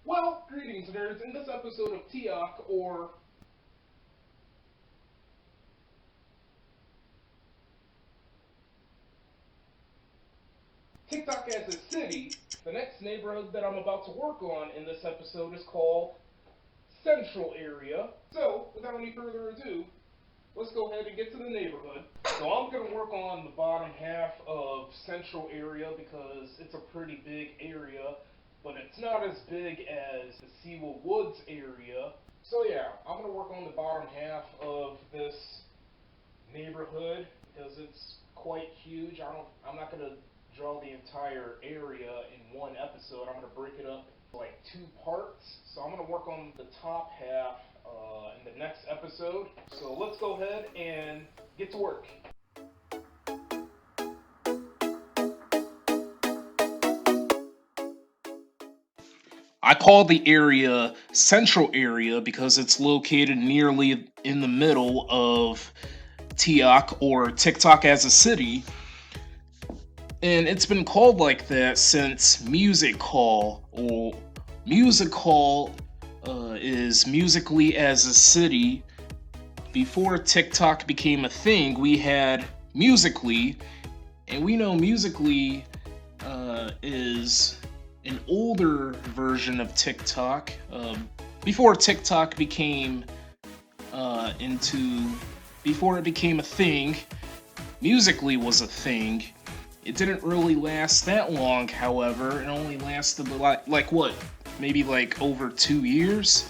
Well, greetings, nerds. In this episode of Tiok, or TikTok as a city, the next neighborhood that I'm about to work on in this episode is called Central Area. So, without any further ado, let's go ahead and get to the neighborhood. So I'm going to work on the bottom half of Central Area because it's a pretty big area, but it's not as big as the Seawell Woods area. So yeah, I'm going to work on the bottom half of this neighborhood because it's quite huge. I'm not going to draw the entire area in one episode. I'm going to break it up into like two parts. So I'm going to work on the top half in the next episode. So let's go ahead and get to work. I call the area Central Area because it's located nearly in the middle of Tiok, or TikTok as a city, and it's been called like that since Music Hall. Or Music Hall is musically as a city. Before TikTok became a thing, we had Musically, and we know Musically is an older version of TikTok. Before TikTok became into before it became a thing, Musically was a thing. It didn't really last that long, however. It only lasted like what? Maybe like over 2 years?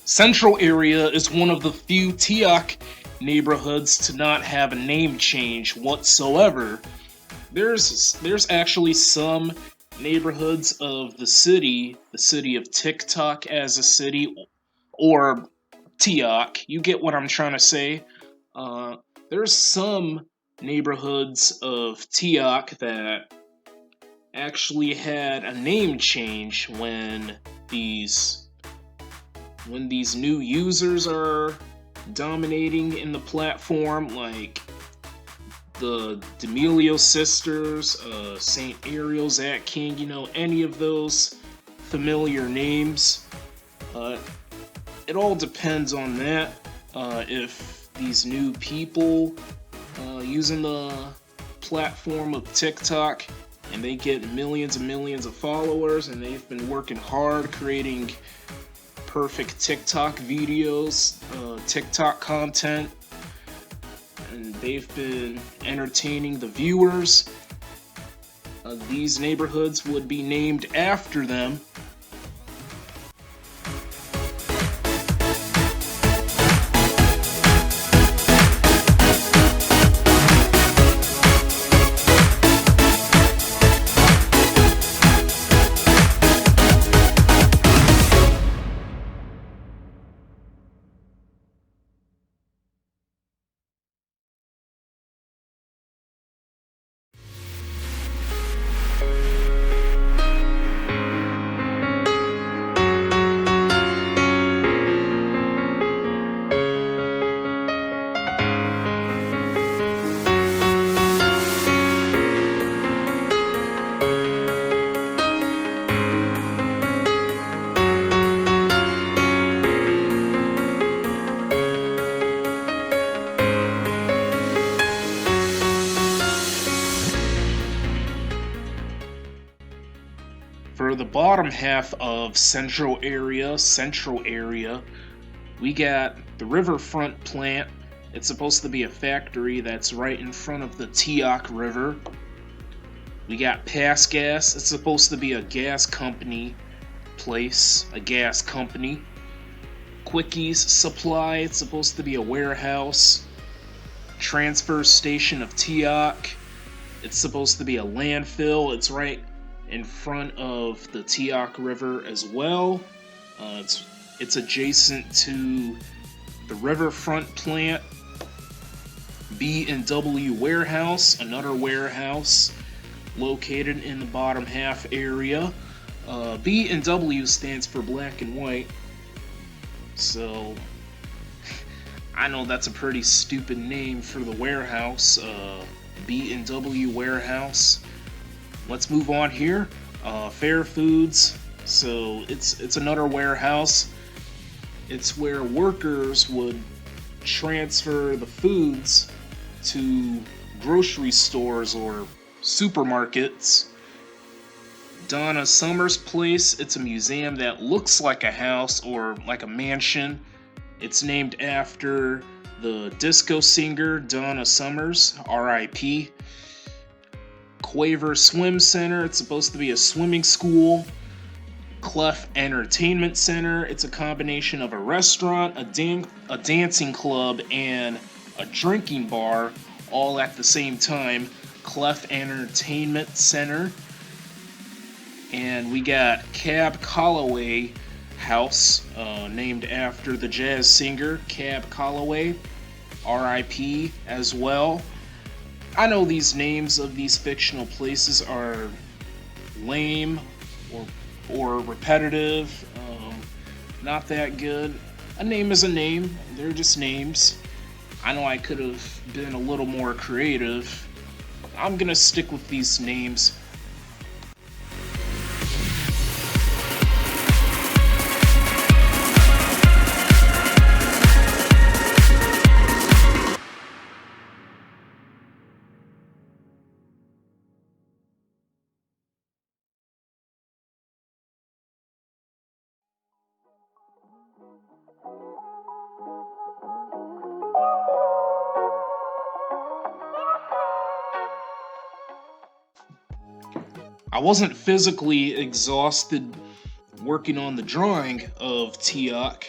Central Area is one of the few Tiok neighborhoods to not have a name change whatsoever. There's actually some neighborhoods of the city of TikTok as a city, or Tiok. You get what I'm trying to say. There's some neighborhoods of Tiok that actually had a name change when these new users are dominating in the platform, like the D'Amelio sisters, Saint Ariel, Zach King, any of those familiar names. It all depends on that. If these new people using the platform of TikTok and they get millions and millions of followers, and they've been working hard creating perfect TikTok videos, TikTok content, and they've been entertaining the viewers. These neighborhoods would be named after them. bottom half of central area, we got the riverfront plant. It's supposed to be a factory that's right in front of the Tiok River. We got Pass Gas. It's supposed to be a gas company place, a gas company. Quickies Supply. It's supposed to be a warehouse. Transfer Station of Tiok. It's supposed to be a landfill. It's right in front of the Tiok River as well. It's adjacent to the riverfront plant. B&W Warehouse, another warehouse located in the bottom half area. B&W stands for black and white, so I know that's a pretty stupid name for the warehouse. B&W Warehouse. Let's move on here. Fair Foods. So it's another warehouse. It's where workers would transfer the foods to grocery stores or supermarkets. Donna Summer's Place. It's a museum that looks like a house or like a mansion. It's named after the disco singer Donna Summers, R.I.P. Quaver Swim Center. It's supposed to be a swimming school. Clef Entertainment Center. It's a combination of a restaurant, a dancing club, and a drinking bar all at the same time. Clef Entertainment Center. And we got Cab Calloway House, named after the jazz singer Cab Calloway, R.I.P. as well. I know these names of these fictional places are lame or repetitive, not that good. A name is a name, they're just names. I know I could have been a little more creative. I'm gonna stick with these names. I wasn't physically exhausted working on the drawing of Tiok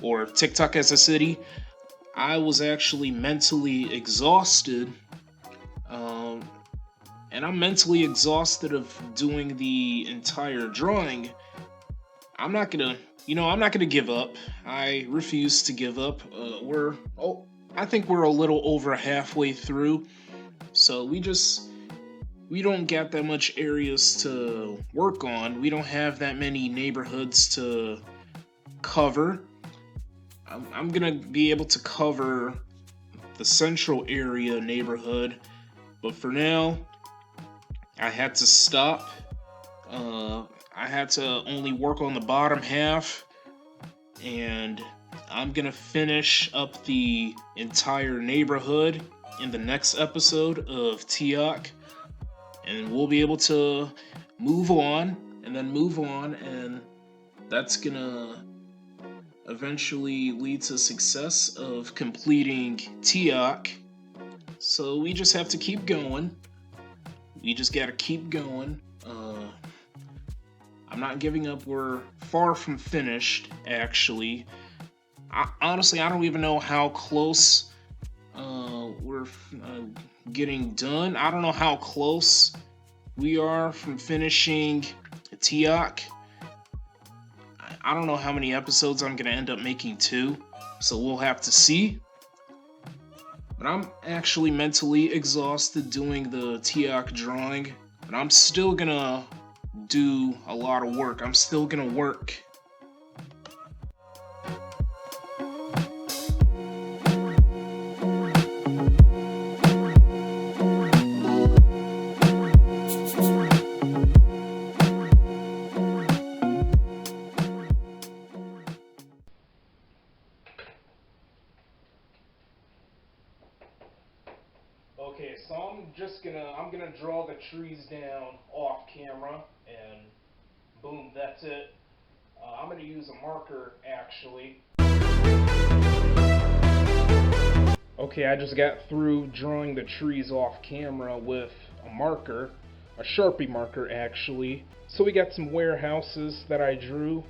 or TikTok as a city. I was actually mentally exhausted, um, and I'm mentally exhausted of doing the entire drawing. I'm not gonna give up. I refuse to give up. I think we're a little over halfway through, so we don't get that much areas to work on. We don't have that many neighborhoods to cover. I'm gonna be able to cover the central area neighborhood, but for now, I had to stop. I had to only work on the bottom half, and I'm gonna finish up the entire neighborhood in the next episode of Tiok, and we'll be able to move on and then move on, and that's gonna eventually lead to success of completing Tiok. So we just have to keep going. We just gotta keep going. I'm not giving up. We're far from finished, actually. Honestly, I don't even know how close we're getting done. I don't know how close we are from finishing Tiok. I don't know how many episodes I'm gonna end up making too, so we'll have to see. But I'm actually mentally exhausted doing the Tiok drawing, but I'm still gonna do a lot of work. I'm still gonna work. Okay, so I'm gonna draw the trees down off camera, and Boom, that's it. I'm going to use a marker, actually. Okay, I just got through drawing the trees off camera with a marker, a Sharpie marker, actually. So we got some warehouses that I drew,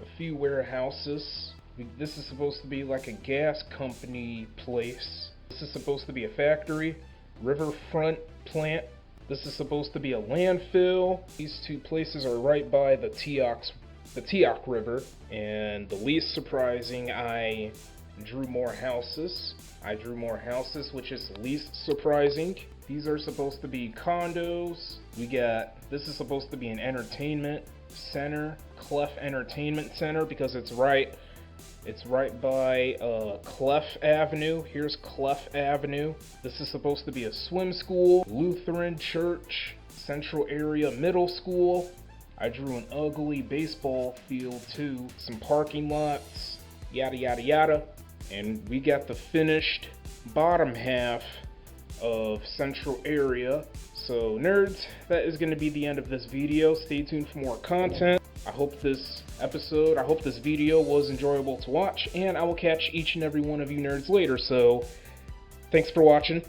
a few warehouses. This is supposed to be like a gas company place. This is supposed to be a factory, riverfront plant. This is supposed to be a landfill. These two places are right by the Tiok River. And the least surprising, I drew more houses. Which is the least surprising. These are supposed to be condos. This is supposed to be an entertainment center, Clef Entertainment Center, because it's right by Clef Avenue. Here's Clef Avenue. This is supposed to be a swim school, Lutheran church, Central Area Middle School. I drew an ugly baseball field too, some parking lots, yada yada yada. And we got the finished bottom half of Central Area. So nerds, that is going to be the end of this video. Stay tuned for more content. I hope this video was enjoyable to watch, and I will catch each and every one of you nerds later. So thanks for watching.